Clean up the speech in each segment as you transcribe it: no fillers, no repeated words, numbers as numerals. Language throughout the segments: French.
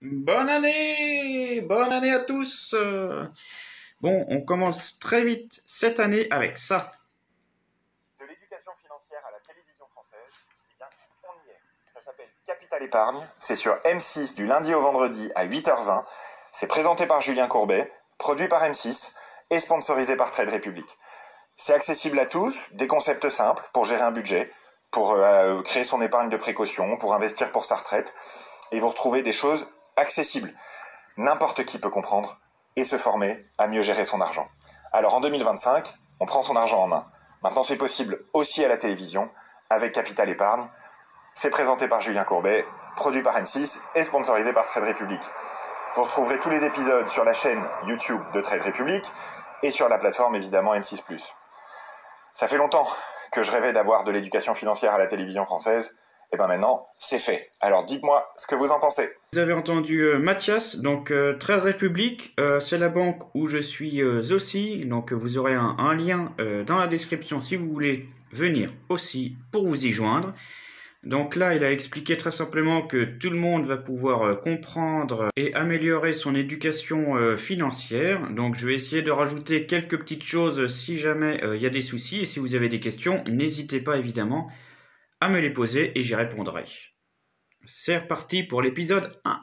Bonne année à tous. Bon, on commence très vite cette année avec ça. De l'éducation financière à la télévision française, eh bien, on y est. Ça s'appelle Capital Épargne, c'est sur M6 du lundi au vendredi à 8h20. C'est présenté par Julien Courbet, produit par M6 et sponsorisé par Trade Republic. C'est accessible à tous, des concepts simples pour gérer un budget, pour créer son épargne de précaution, pour investir pour sa retraite. Et vous retrouvez des choses accessibles. N'importe qui peut comprendre et se former à mieux gérer son argent. Alors en 2025, on prend son argent en main. Maintenant c'est possible aussi à la télévision avec Capital Épargne. C'est présenté par Julien Courbet, produit par M6 et sponsorisé par Trade Republic. Vous retrouverez tous les épisodes sur la chaîne YouTube de Trade Republic et sur la plateforme évidemment M6+. Ça fait longtemps que je rêvais d'avoir de l'éducation financière à la télévision française. Et bien maintenant, c'est fait. Alors dites-moi ce que vous en pensez. Vous avez entendu Mathias, donc Trade Republic, c'est la banque où je suis aussi. Donc vous aurez un lien dans la description si vous voulez venir aussi pour vous y joindre. Donc là, il a expliqué très simplement que tout le monde va pouvoir comprendre et améliorer son éducation financière. Donc je vais essayer de rajouter quelques petites choses si jamais il y a des soucis. Et si vous avez des questions, n'hésitez pas évidemment à me les poser et j'y répondrai. C'est reparti pour l'épisode 1.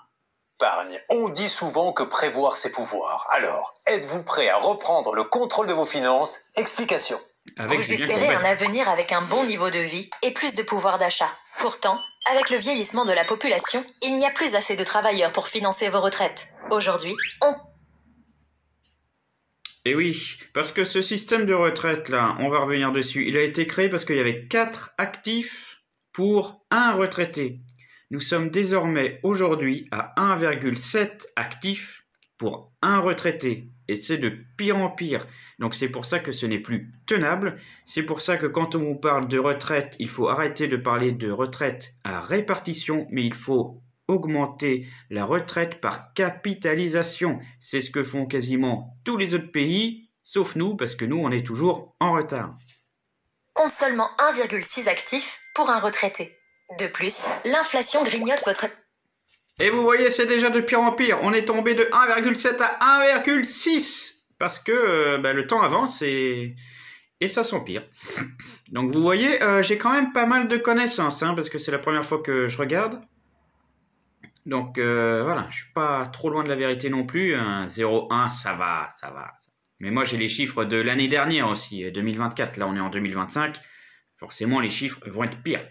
Épargne. On dit souvent que prévoir c'est pouvoir. Alors, êtes-vous prêt à reprendre le contrôle de vos finances? Explication. Avec Vous Julien espérez Courbet. un avenir avec un bon niveau de vie et plus de pouvoir d'achat. Pourtant, avec le vieillissement de la population, il n'y a plus assez de travailleurs pour financer vos retraites. Aujourd'hui, Et oui, parce que ce système de retraite là, on va revenir dessus, il a été créé parce qu'il y avait 4 actifs pour un retraité. Nous sommes désormais aujourd'hui à 1,7 actifs pour un retraité. Et c'est de pire en pire. Donc c'est pour ça que ce n'est plus tenable. C'est pour ça que quand on vous parle de retraite, il faut arrêter de parler de retraite à répartition, mais il faut augmenter la retraite par capitalisation. C'est ce que font quasiment tous les autres pays, sauf nous, parce que nous, on est toujours en retard. compte seulement 1,6 actifs pour un retraité. De plus, l'inflation grignote votre... Et vous voyez, c'est déjà de pire en pire. On est tombé de 1,7 à 1,6 parce que le temps avance et ça s'empire. Donc vous voyez, j'ai quand même pas mal de connaissances, parce que c'est la première fois que je regarde. Donc voilà, je suis pas trop loin de la vérité non plus. 0,1, ça va. Mais moi, j'ai les chiffres de l'année dernière aussi, 2024. Là, on est en 2025. Forcément, les chiffres vont être pires.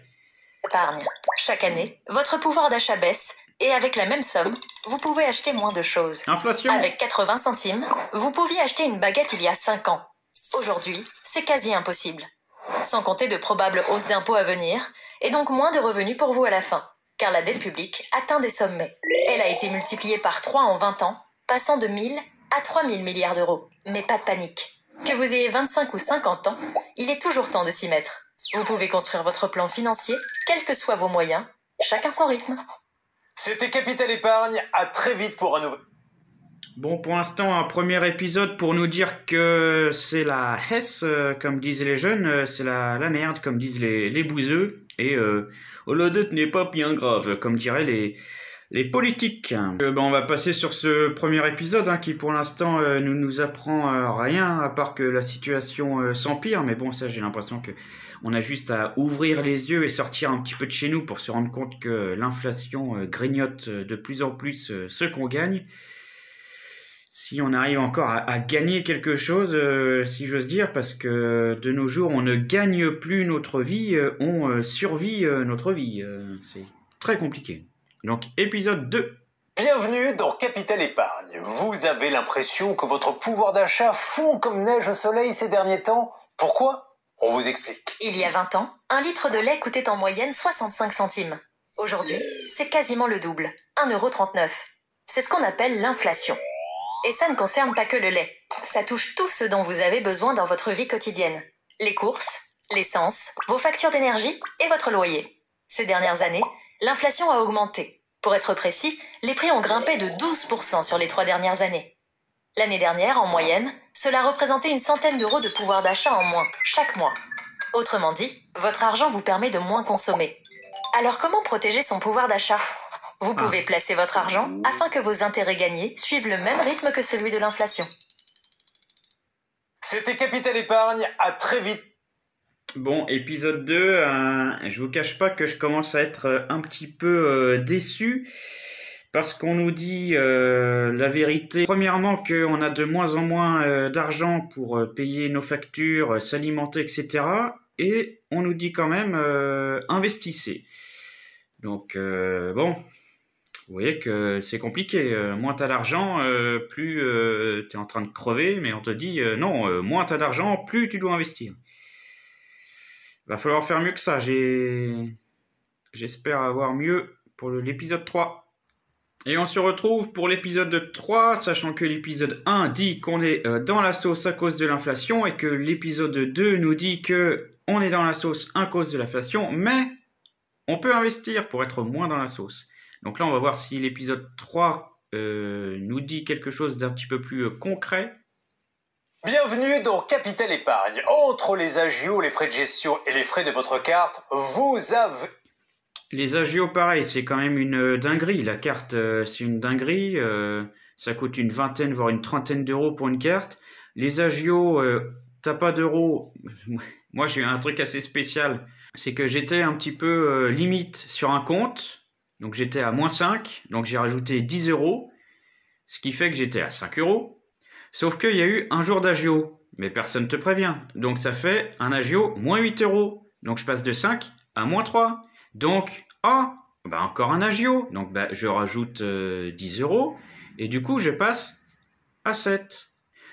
épargne. Chaque année, votre pouvoir d'achat baisse et avec la même somme, vous pouvez acheter moins de choses. Inflation. Avec 80 centimes, vous pouviez acheter une baguette il y a 5 ans. Aujourd'hui, c'est quasi impossible. Sans compter de probables hausses d'impôts à venir et donc moins de revenus pour vous à la fin, car la dette publique atteint des sommets. Elle a été multipliée par 3 en 20 ans, passant de 1000 à 3000 milliards d'euros. Mais pas de panique. Que vous ayez 25 ou 50 ans, il est toujours temps de s'y mettre. Vous pouvez construire votre plan financier, quels que soient vos moyens, chacun son rythme. C'était Capital Épargne. À très vite pour un nouveau... Bon, pour l'instant, un premier épisode pour nous dire que c'est la hesse, comme disent les jeunes, c'est la merde, comme disent les bouseux, et la dette n'est pas bien grave, comme diraient les politiques. On va passer sur ce premier épisode, qui pour l'instant ne nous apprend rien, à part que la situation s'empire, mais bon, ça j'ai l'impression que on a juste à ouvrir les yeux et sortir un petit peu de chez nous pour se rendre compte que l'inflation grignote de plus en plus ce qu'on gagne. Si on arrive encore à gagner quelque chose, si j'ose dire, parce que de nos jours, on ne gagne plus notre vie, on survit notre vie. C'est très compliqué. Donc, épisode 2. Bienvenue dans Capital Épargne. Vous avez l'impression que votre pouvoir d'achat fond comme neige au soleil ces derniers temps? Pourquoi? On vous explique. Il y a 20 ans, un litre de lait coûtait en moyenne 65 centimes. Aujourd'hui, c'est quasiment le double, 1,39 €. C'est ce qu'on appelle l'inflation. Et ça ne concerne pas que le lait. Ça touche tout ce dont vous avez besoin dans votre vie quotidienne. Les courses, l'essence, vos factures d'énergie et votre loyer. Ces dernières années, l'inflation a augmenté. Pour être précis, les prix ont grimpé de 12% sur les 3 dernières années. L'année dernière, en moyenne, cela représentait une centaine d'euros de pouvoir d'achat en moins, chaque mois. Autrement dit, votre argent vous permet de moins consommer. Alors comment protéger son pouvoir d'achat ? Vous pouvez placer votre argent afin que vos intérêts gagnés suivent le même rythme que celui de l'inflation. C'était Capital Épargne, à très vite. Bon, épisode 2, je vous cache pas que je commence à être un petit peu déçu parce qu'on nous dit la vérité. Premièrement, qu'on a de moins en moins d'argent pour payer nos factures, s'alimenter, etc. Et on nous dit quand même investissez. Donc, bon, vous voyez que c'est compliqué. Moins t'as d'argent, plus t'es en train de crever, mais on te dit non, moins t'as d'argent, plus tu dois investir. Va falloir faire mieux que ça. J'espère avoir mieux pour l'épisode 3. Et on se retrouve pour l'épisode 3, sachant que l'épisode 1 dit qu'on est dans la sauce à cause de l'inflation et que l'épisode 2 nous dit que on est dans la sauce à cause de l'inflation, mais on peut investir pour être moins dans la sauce. Donc là, on va voir si l'épisode 3 nous dit quelque chose d'un petit peu plus concret. Bienvenue dans Capital Épargne. Entre les agios, les frais de gestion et les frais de votre carte, vous avez... Les agios, pareil, c'est quand même une dinguerie. La carte, c'est une dinguerie. Ça coûte une vingtaine, voire une trentaine d'euros pour une carte. Les agios, t'as pas d'euros. Moi, j'ai eu un truc assez spécial. C'est que j'étais un petit peu limite sur un compte. Donc, j'étais à moins 5. Donc, j'ai rajouté 10 euros. Ce qui fait que j'étais à 5 euros. Sauf qu'il y a eu un jour d'agio, mais personne ne te prévient. Donc ça fait un agio moins 8 euros. Donc je passe de 5 à moins 3. Donc, encore un agio. Donc je rajoute 10 euros. Et du coup, je passe à 7.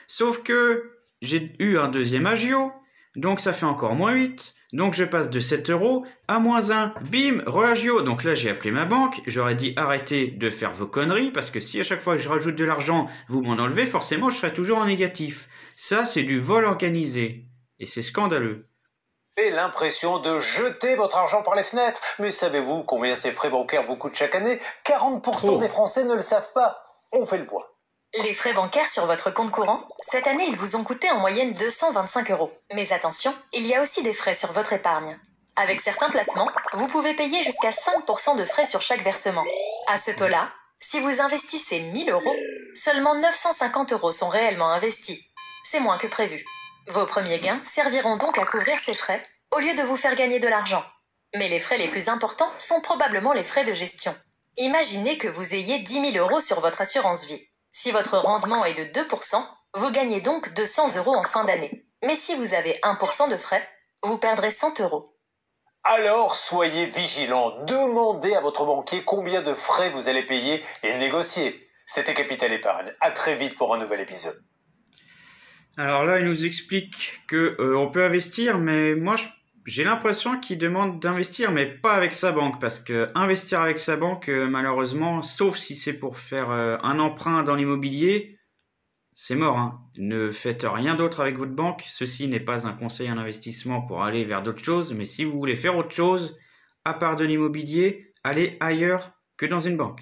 Sauf que j'ai eu un deuxième agio. Donc ça fait encore moins 8. Donc je passe de 7 euros à moins 1. Bim, re-agio. Donc là, j'ai appelé ma banque. J'aurais dit arrêtez de faire vos conneries parce que si à chaque fois que je rajoute de l'argent, vous m'en enlevez, forcément, je serai toujours en négatif. Ça, c'est du vol organisé. Et c'est scandaleux. Et l'impression de jeter votre argent par les fenêtres. Mais savez-vous combien ces frais bancaires vous coûtent chaque année? 40% des Français ne le savent pas. On fait le point. Les frais bancaires sur votre compte courant, cette année, ils vous ont coûté en moyenne 225 euros. Mais attention, il y a aussi des frais sur votre épargne. Avec certains placements, vous pouvez payer jusqu'à 5% de frais sur chaque versement. À ce taux-là, si vous investissez 1000 euros, seulement 950 euros sont réellement investis. C'est moins que prévu. Vos premiers gains serviront donc à couvrir ces frais, au lieu de vous faire gagner de l'argent. Mais les frais les plus importants sont probablement les frais de gestion. Imaginez que vous ayez 10 000 euros sur votre assurance vie. Si votre rendement est de 2%, vous gagnez donc 200 euros en fin d'année. Mais si vous avez 1% de frais, vous perdrez 100 euros. Alors soyez vigilants. Demandez à votre banquier combien de frais vous allez payer et négociez. C'était Capital Épargne. À très vite pour un nouvel épisode. Alors là, il nous explique que on peut investir, mais moi, j'ai l'impression qu'il demande d'investir, mais pas avec sa banque, parce que investir avec sa banque, malheureusement, sauf si c'est pour faire un emprunt dans l'immobilier, c'est mort, hein. Ne faites rien d'autre avec votre banque. Ceci n'est pas un conseil en investissement pour aller vers d'autres choses, mais si vous voulez faire autre chose, à part de l'immobilier, allez ailleurs que dans une banque.